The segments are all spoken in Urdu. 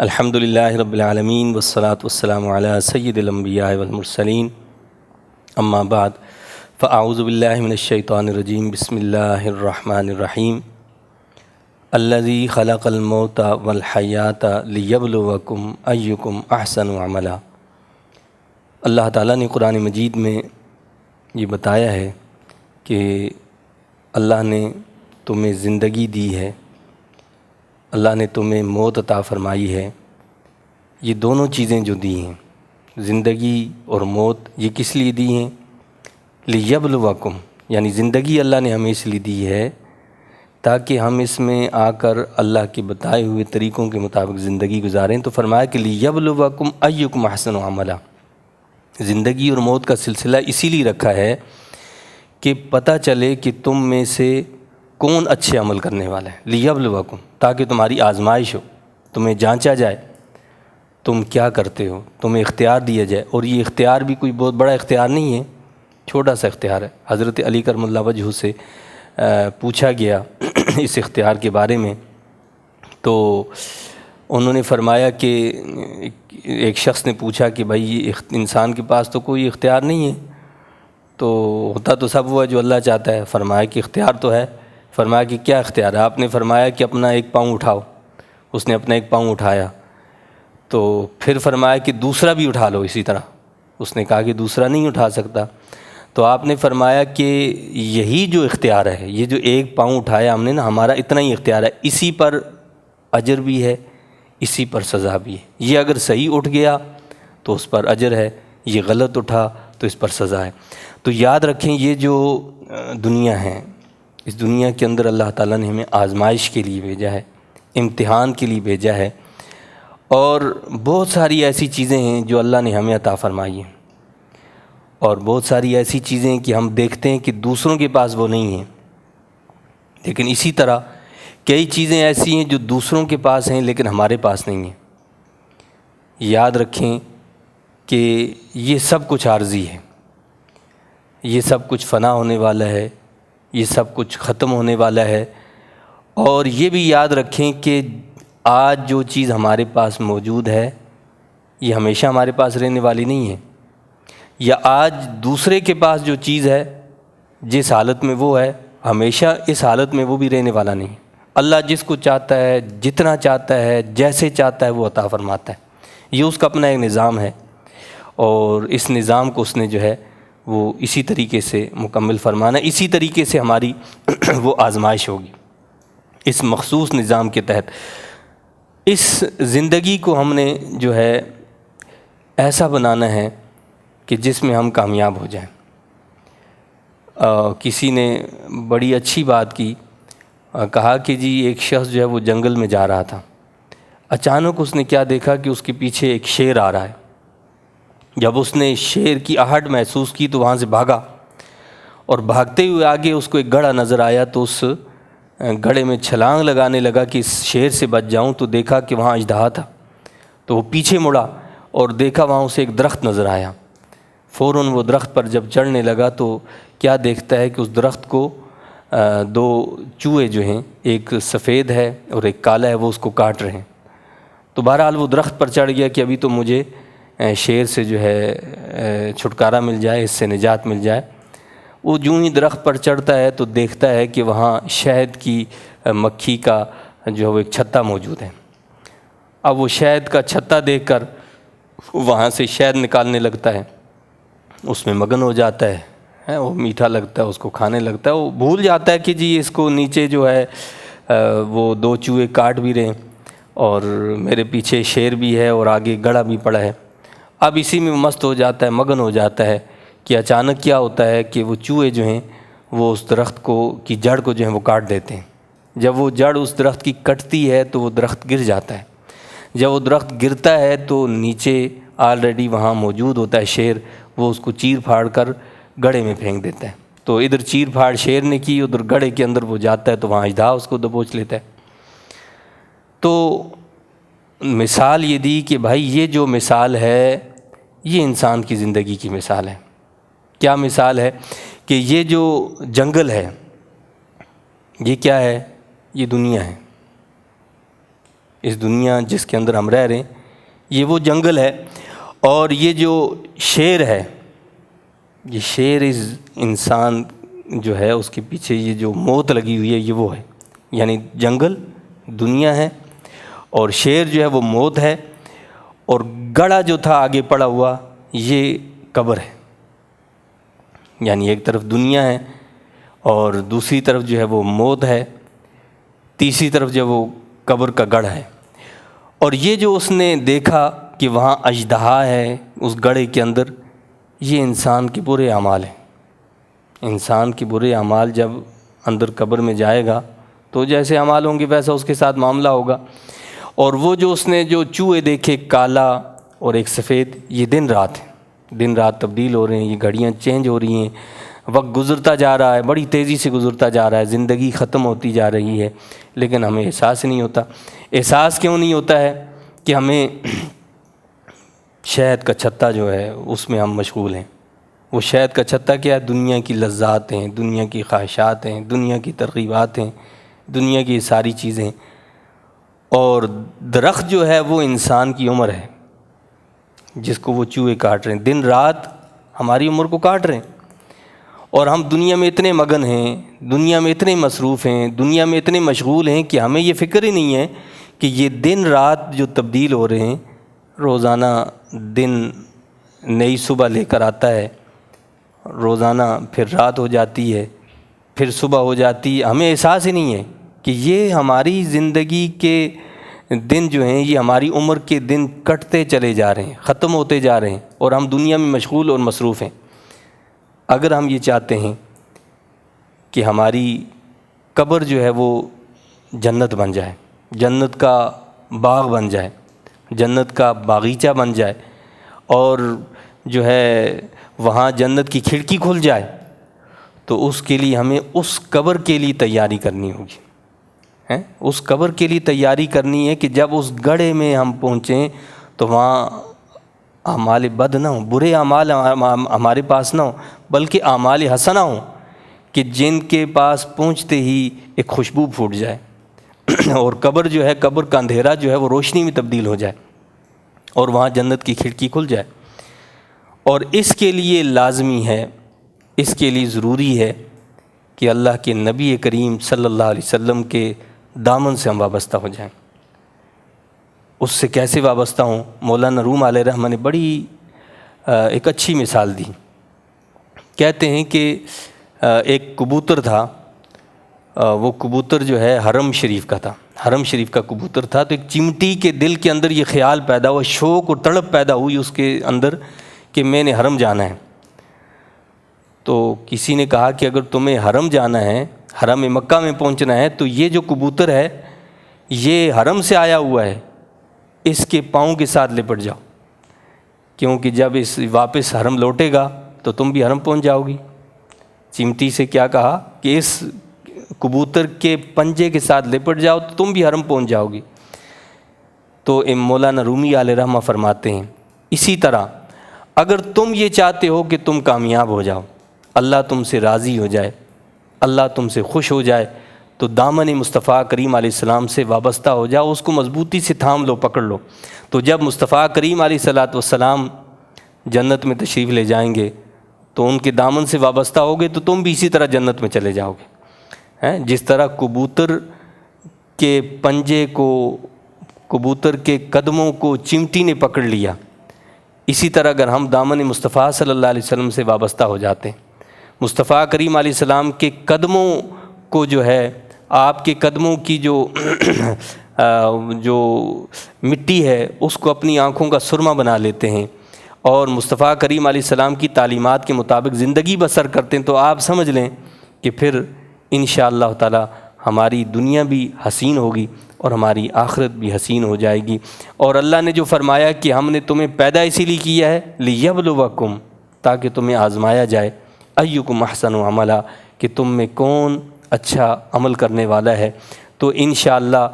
الحمدللہ رب العالمین والصلاة والسلام علی سید الانبیاء والمرسلین اما بعد فاعوذ باللہ من الشیطان الرجیم بسم اللہ الرحمن الرحیم الذی خلق الموت والحیات لیبلوکم ایکم احسن عملا۔ اللہ تعالیٰ نے قرآن مجید میں یہ بتایا ہے کہ اللہ نے تمہیں زندگی دی ہے، اللہ نے تمہیں موت عطا فرمائی ہے۔ یہ دونوں چیزیں جو دی ہیں، زندگی اور موت، یہ کس لیے دی ہیں؟ لیبلوکم، یعنی زندگی اللہ نے ہمیں اس لیے دی ہے تاکہ ہم اس میں آ کر اللہ کے بتائے ہوئے طریقوں کے مطابق زندگی گزاریں۔ تو فرمایا کہ لیبلوکم ایکم احسن عملا۔ زندگی اور موت کا سلسلہ اسی لیے رکھا ہے کہ پتہ چلے کہ تم میں سے کون اچھے عمل کرنے والا ہے، لیبلوکم، تاکہ تمہاری آزمائش ہو، تمہیں جانچا جائے تم کیا کرتے ہو، تمہیں اختیار دیا جائے۔ اور یہ اختیار بھی کوئی بہت بڑا اختیار نہیں ہے، چھوٹا سا اختیار ہے۔ حضرت علی کرم اللہ وجہہ سے پوچھا گیا اس اختیار کے بارے میں، تو انہوں نے فرمایا کہ ایک شخص نے پوچھا کہ بھائی انسان کے پاس تو کوئی اختیار نہیں ہے، تو ہوتا تو سب وہ ہے جو اللہ چاہتا ہے۔ فرمایا کہ اختیار تو ہے۔ فرمایا کہ کیا اختیار ہے؟ آپ نے فرمایا کہ اپنا ایک پاؤں اٹھاؤ۔ اس نے اپنا ایک پاؤں اٹھایا، تو پھر فرمایا کہ دوسرا بھی اٹھا لو اسی طرح۔ اس نے کہا کہ دوسرا نہیں اٹھا سکتا، تو آپ نے فرمایا کہ یہی جو اختیار ہے، یہ جو ایک پاؤں اٹھایا ہم نے نا، ہمارا اتنا ہی اختیار ہے، اسی پر اجر بھی ہے، اسی پر سزا بھی ہے۔ یہ اگر صحیح اٹھ گیا تو اس پر اجر ہے، یہ غلط اٹھا تو اس پر سزا ہے۔ تو یاد رکھیں، یہ جو دنیا ہے، اس دنیا کے اندر اللہ تعالیٰ نے ہمیں آزمائش کے لیے بھیجا ہے، امتحان کے لیے بھیجا ہے، اور بہت ساری ایسی چیزیں ہیں جو اللہ نے ہمیں عطا فرمائی ہیں، اور بہت ساری ایسی چیزیں ہیں کہ ہم دیکھتے ہیں کہ دوسروں کے پاس وہ نہیں ہیں، لیکن اسی طرح کئی چیزیں ایسی ہیں جو دوسروں کے پاس ہیں لیکن ہمارے پاس نہیں ہیں۔ یاد رکھیں کہ یہ سب کچھ عارضی ہے، یہ سب کچھ فنا ہونے والا ہے، یہ سب کچھ ختم ہونے والا ہے۔ اور یہ بھی یاد رکھیں کہ آج جو چیز ہمارے پاس موجود ہے یہ ہمیشہ ہمارے پاس رہنے والی نہیں ہے، یا آج دوسرے کے پاس جو چیز ہے جس حالت میں وہ ہے، ہمیشہ اس حالت میں وہ بھی رہنے والا نہیں ہے۔ اللہ جس کو چاہتا ہے، جتنا چاہتا ہے، جیسے چاہتا ہے وہ عطا فرماتا ہے۔ یہ اس کا اپنا ایک نظام ہے، اور اس نظام کو اس نے جو ہے وہ اسی طریقے سے مکمل فرمانا ہے، اسی طریقے سے ہماری وہ آزمائش ہوگی اس مخصوص نظام کے تحت۔ اس زندگی کو ہم نے جو ہے ایسا بنانا ہے کہ جس میں ہم کامیاب ہو جائیں۔ کسی نے بڑی اچھی بات کی، کہا کہ جی ایک شخص جو ہے وہ جنگل میں جا رہا تھا، اچانک اس نے کیا دیکھا کہ اس کے پیچھے ایک شیر آ رہا ہے۔ جب اس نے شیر کی آہٹ محسوس کی تو وہاں سے بھاگا، اور بھاگتے ہوئے آگے اس کو ایک گڑھا نظر آیا، تو اس گڑھے میں چھلانگ لگانے لگا کہ اس شیر سے بچ جاؤں، تو دیکھا کہ وہاں اژدہا تھا، تو وہ پیچھے مڑا اور دیکھا وہاں اسے ایک درخت نظر آیا۔ فوراً وہ درخت پر جب چڑھنے لگا تو کیا دیکھتا ہے کہ اس درخت کو دو چوہے جو ہیں، ایک سفید ہے اور ایک کالا ہے، وہ اس کو کاٹ رہے ہیں۔ تو بہرحال وہ درخت پر چڑھ گیا کہ ابھی تو مجھے شیر سے جو ہے چھٹکارا مل جائے، اس سے نجات مل جائے۔ وہ جو ہی درخت پر چڑھتا ہے تو دیکھتا ہے کہ وہاں شہد کی مکھی کا جو ہے وہ ایک چھتا موجود ہے۔ اب وہ شہد کا چھتا دیکھ کر وہاں سے شہد نکالنے لگتا ہے، اس میں مگن ہو جاتا ہے، وہ میٹھا لگتا ہے، اس کو کھانے لگتا ہے۔ وہ بھول جاتا ہے کہ جی اس کو نیچے جو ہے وہ دو چوہے کاٹ بھی رہے ہیں، اور میرے پیچھے شیر بھی ہے، اور آگے گڑھا بھی پڑا ہے۔ اب اسی میں مست ہو جاتا ہے، مگن ہو جاتا ہے کہ اچانک کیا ہوتا ہے کہ وہ چوہے جو ہیں وہ اس درخت کی جڑ کو جو ہے وہ کاٹ دیتے ہیں۔ جب وہ جڑ اس درخت کی کٹتی ہے تو وہ درخت گر جاتا ہے۔ جب وہ درخت گرتا ہے تو نیچے آلریڈی وہاں موجود ہوتا ہے شیر، وہ اس کو چیر پھاڑ کر گڑھے میں پھینک دیتا ہے۔ تو ادھر چیر پھاڑ شیر نے کی، ادھر گڑھے کے اندر وہ جاتا ہے تو وہاں اژدہا اس کو دبوچ لیتا ہے۔ تو مثال یہ دی کہ بھائی یہ جو مثال ہے یہ انسان کی زندگی کی مثال ہے۔ کیا مثال ہے؟ کہ یہ جو جنگل ہے یہ کیا ہے؟ یہ دنیا ہے۔ اس دنیا جس کے اندر ہم رہ رہے ہیں یہ وہ جنگل ہے، اور یہ جو شیر ہے، یہ شیر اس انسان جو ہے اس کے پیچھے یہ جو موت لگی ہوئی ہے یہ وہ ہے، یعنی جنگل دنیا ہے اور شیر جو ہے وہ موت ہے، اور گڑھا جو تھا آگے پڑا ہوا یہ قبر ہے، یعنی ایک طرف دنیا ہے اور دوسری طرف جو ہے وہ موت ہے، تیسری طرف جو وہ قبر کا گڑھ ہے۔ اور یہ جو اس نے دیکھا کہ وہاں اژدہا ہے اس گڑھے کے اندر، یہ انسان کے برے اعمال ہیں۔ انسان کے برے اعمال جب اندر قبر میں جائے گا تو جیسے اعمال ہوں گے ویسا اس کے ساتھ معاملہ ہوگا۔ اور وہ جو اس نے جو چوہے دیکھے، کالا اور ایک سفید، یہ دن رات ہیں، دن رات تبدیل ہو رہے ہیں، یہ گھڑیاں چینج ہو رہی ہیں، وقت گزرتا جا رہا ہے، بڑی تیزی سے گزرتا جا رہا ہے، زندگی ختم ہوتی جا رہی ہے، لیکن ہمیں احساس نہیں ہوتا۔ احساس کیوں نہیں ہوتا ہے؟ کہ ہمیں شہد کا چھتا جو ہے اس میں ہم مشغول ہیں۔ وہ شہد کا چھتا کیا ہے؟ دنیا کی لذات ہیں، دنیا کی خواہشات ہیں، دنیا کی ترغیبات ہیں، دنیا کی ساری چیزیں۔ اور درخت جو ہے وہ انسان کی عمر ہے جس کو وہ چوہے کاٹ رہے ہیں، دن رات ہماری عمر کو کاٹ رہے ہیں، اور ہم دنیا میں اتنے مگن ہیں، دنیا میں اتنے مصروف ہیں، دنیا میں اتنے مشغول ہیں کہ ہمیں یہ فکر ہی نہیں ہے کہ یہ دن رات جو تبدیل ہو رہے ہیں، روزانہ دن نئی صبح لے کر آتا ہے، روزانہ پھر رات ہو جاتی ہے، پھر صبح ہو جاتی ہے، ہمیں احساس ہی نہیں ہے کہ یہ ہماری زندگی کے دن جو ہیں، یہ ہماری عمر کے دن کٹتے چلے جا رہے ہیں، ختم ہوتے جا رہے ہیں، اور ہم دنیا میں مشغول اور مصروف ہیں۔ اگر ہم یہ چاہتے ہیں کہ ہماری قبر جو ہے وہ جنت بن جائے، جنت کا باغ بن جائے، جنت کا باغیچہ بن جائے، اور جو ہے وہاں جنت کی کھڑکی کھل جائے، تو اس کے لیے ہمیں اس قبر کے لیے تیاری کرنی ہوگی۔ اس قبر کے لیے تیاری کرنی ہے کہ جب اس گڑھے میں ہم پہنچیں تو وہاں اعمال بد نہ ہوں، برے اعمال ہمارے پاس نہ ہوں، بلکہ اعمال حسنہ ہوں کہ جن کے پاس پہنچتے ہی ایک خوشبو پھوٹ جائے اور قبر جو ہے، قبر کا اندھیرا جو ہے وہ روشنی میں تبدیل ہو جائے، اور وہاں جنت کی کھڑکی کھل جائے۔ اور اس کے لیے لازمی ہے، اس کے لیے ضروری ہے کہ اللہ کے نبی کریم صلی اللہ علیہ وسلم کے دامن سے ہم وابستہ ہو جائیں۔ اس سے کیسے وابستہ ہوں؟ مولانا روم علیہ رحمہ نے بڑی ایک اچھی مثال دی۔ کہتے ہیں کہ ایک کبوتر تھا، وہ کبوتر جو ہے حرم شریف کا تھا، حرم شریف کا کبوتر تھا، تو ایک چمٹی کے دل کے اندر یہ خیال پیدا ہوا، شوق اور تڑپ پیدا ہوئی اس کے اندر کہ میں نے حرم جانا ہے۔ تو کسی نے کہا کہ اگر تمہیں حرم جانا ہے، حرم مکہ میں پہنچنا ہے، تو یہ جو کبوتر ہے یہ حرم سے آیا ہوا ہے، اس کے پاؤں کے ساتھ لپٹ جاؤ، کیونکہ جب اس واپس حرم لوٹے گا تو تم بھی حرم پہنچ جاؤ گی۔ چمٹی سے کیا کہا کہ اس کبوتر کے پنجے کے ساتھ لپٹ جاؤ تو تم بھی حرم پہنچ جاؤ گی۔ تو مولانا رومی علیہ رحمہ فرماتے ہیں اسی طرح اگر تم یہ چاہتے ہو کہ تم کامیاب ہو جاؤ، اللہ تم سے راضی ہو جائے، اللہ تم سے خوش ہو جائے، تو دامن مصطفیٰ کریم علیہ السلام سے وابستہ ہو جاؤ، اس کو مضبوطی سے تھام لو، پکڑ لو۔ تو جب مصطفیٰ کریم علیہ السلام جنت میں تشریف لے جائیں گے تو ان کے دامن سے وابستہ ہوگے تو تم بھی اسی طرح جنت میں چلے جاؤ گے۔ جس طرح کبوتر کے پنجے کو، کبوتر کے قدموں کو چمٹی نے پکڑ لیا، اسی طرح اگر ہم دامن مصطفیٰ صلی اللہ علیہ وسلم سے وابستہ ہو جاتے ہیں، مصطفیٰ کریم علیہ السلام کے قدموں کو جو ہے، آپ کے قدموں کی جو مٹی ہے اس کو اپنی آنکھوں کا سرما بنا لیتے ہیں، اور مصطفیٰ کریم علیہ السلام کی تعلیمات کے مطابق زندگی بسر کرتے ہیں، تو آپ سمجھ لیں کہ پھر انشاءاللہ تعالی ہماری دنیا بھی حسین ہوگی اور ہماری آخرت بھی حسین ہو جائے گی۔ اور اللہ نے جو فرمایا کہ ہم نے تمہیں پیدا اسی لیے کیا ہے لِیَبْلُوَکُمْ، تاکہ تمہیں آزمایا جائے، اَیُّکُمْ احسن عملا، کہ تم میں کون اچھا عمل کرنے والا ہے۔ تو انشاءاللہ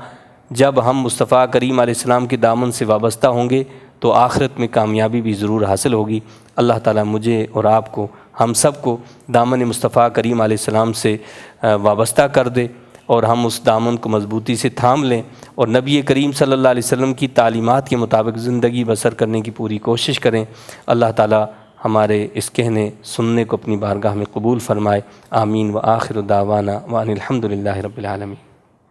جب ہم مصطفیٰ کریم علیہ السلام کے دامن سے وابستہ ہوں گے تو آخرت میں کامیابی بھی ضرور حاصل ہوگی۔ اللہ تعالیٰ مجھے اور آپ کو، ہم سب کو دامن مصطفیٰ کریم علیہ السلام سے وابستہ کر دے، اور ہم اس دامن کو مضبوطی سے تھام لیں اور نبی کریم صلی اللہ علیہ وسلم کی تعلیمات کے مطابق زندگی بسر کرنے کی پوری کوشش کریں۔ اللہ تعالی ہمارے اس کہنے سننے کو اپنی بارگاہ میں قبول فرمائے۔ آمین و آخر دعوانا وان الحمد للہ رب العالمین۔